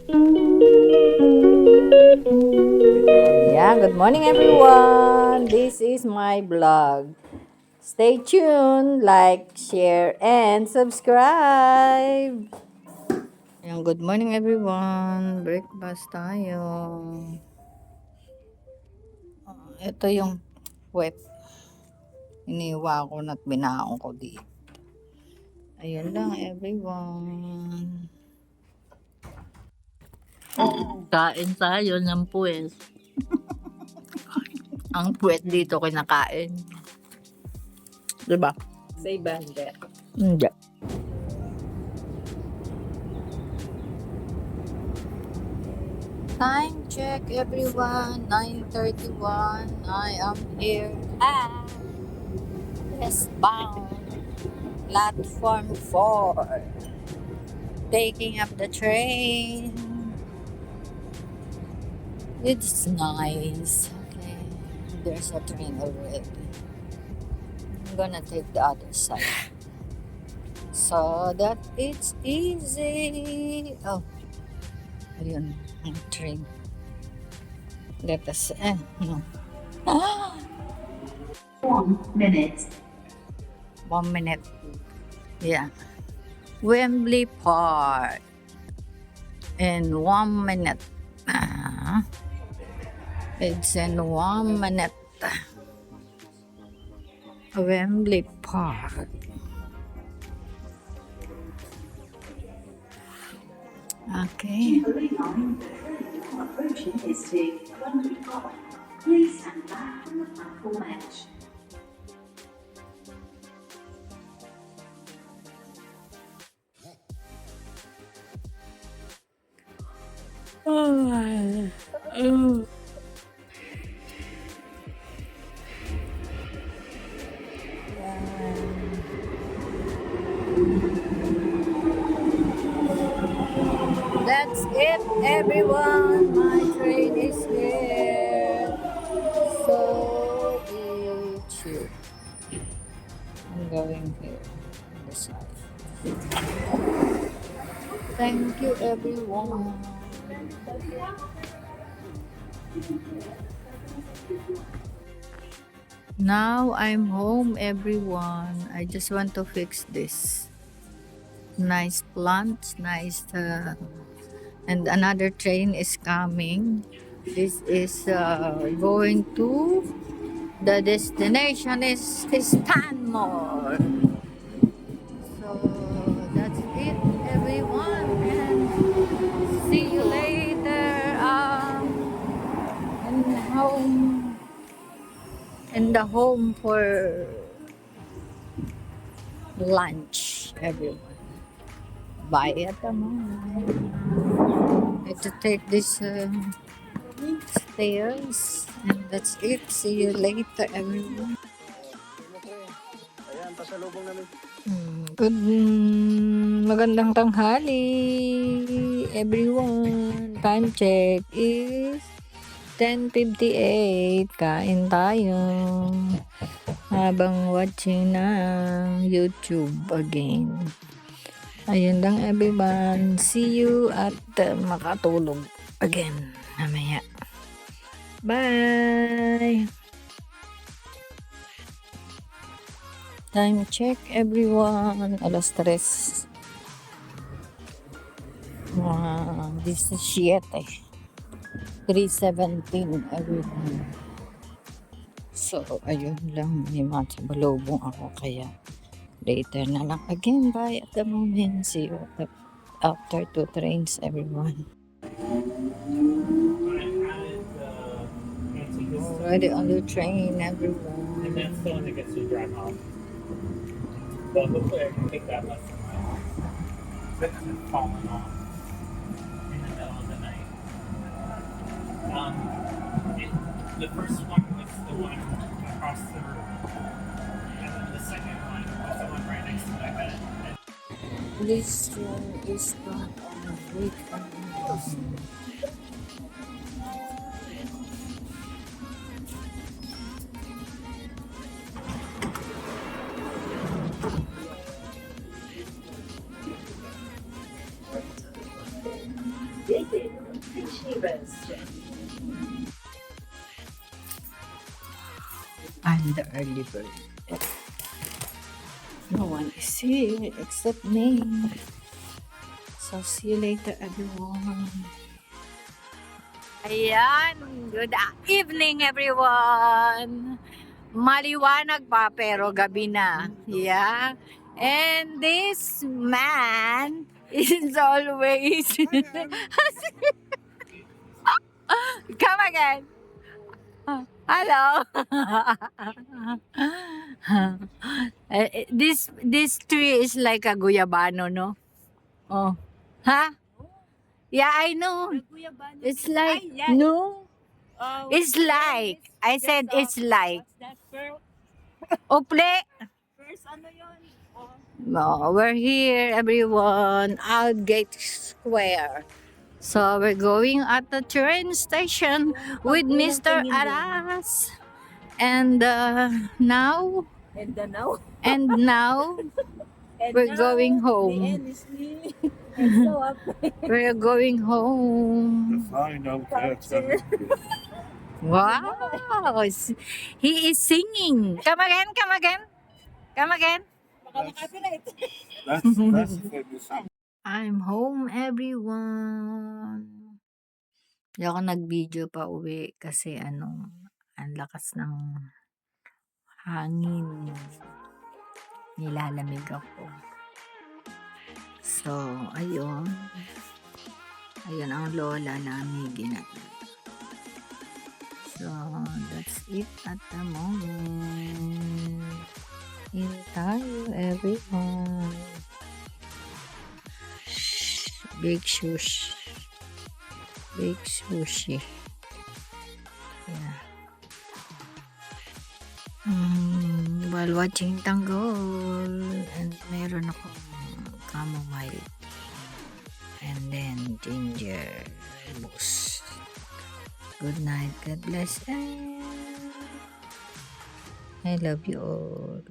Yeah, good morning everyone. This is my vlog. Stay tuned, like, share, and subscribe. Ayan, good morning everyone. Breakfast tayo. Ito yung wet. Iniwa ko na't binaon ko dito. Ayun lang everyone. Kain tayo ng puwet. Ang puwet dito kinakain. Diba? Sa iba, hindi. Hindi. Time check everyone, 9:31. I am here at westbound platform 4. Taking up the train. It's nice. Okay. There's a train already. I'm gonna take the other side. So that it's easy. Oh. Ayun. Ang train. Let us no. 1 minute. 1 minute. Yeah. Wembley Park. In 1 minute. It's in 1 minute. Wembley Park. Okay. Approaching Estate Wembley Park. Please stand back from the platform edge. That's it, everyone. My train is here. So chill. I'm going here on the side. Thank you, everyone. Now I'm home, everyone. I just want to fix this. Nice plants, nice. And another train is coming. This is going to the destination is Stanmore. So that's it, everyone, and see you later. In the home for lunch, everyone. Bye at the moment. I have to take this stairs, and that's it. See you later, everyone. Ayan, pasalubong namin. Magandang tanghali, everyone. Time check is 10:58. Kain tayo habang watching ng YouTube again. Ayun lang, everyone. See you at makatulog again mamaya. Bye! Time check, everyone. 3:00. 17. 3:17, everyone. So, ayun lang. May matsabalubong ako kaya later na lang. Again, bye at the moment. See you after 2 trains, everyone. Already on the train, everyone. And that's the one that gets you drive home. But hopefully I can take that lesson well. That hasn't fallen off in the middle of the night. The first one was the one across the room. And then the second one was the one right next to my bed. This one is not on the weekend. I'm the early bird. No one is here except me. So see you later, everyone. Ayan, good evening, everyone. Maliwanag pa pero gabi na. Yeah. And this man is always come again. Hello. This tree is like a guyabano, no? Oh. Huh? Yeah, I know. It's like no. It's like. I said it's like. Ople. No, we're here, everyone. Aldgate Square. So we're going at the train station with Mr. Aras. And now we're going home. We're going home. Wow! He is singing. Come again, come again. Come again. I'm home, everyone. Hindi ako nag-video pa uwi kasi ang lakas ng hangin. Nilalamig ako. So, ayun. Ayun ang lola namin ginagawa. So, that's it at the moment. In tayo, everyone. Big sushi. Big sushi. Yeah. While watching Tanggol, and meron ako chamomile. And then ginger mousse. Good night. God bless. I love you all.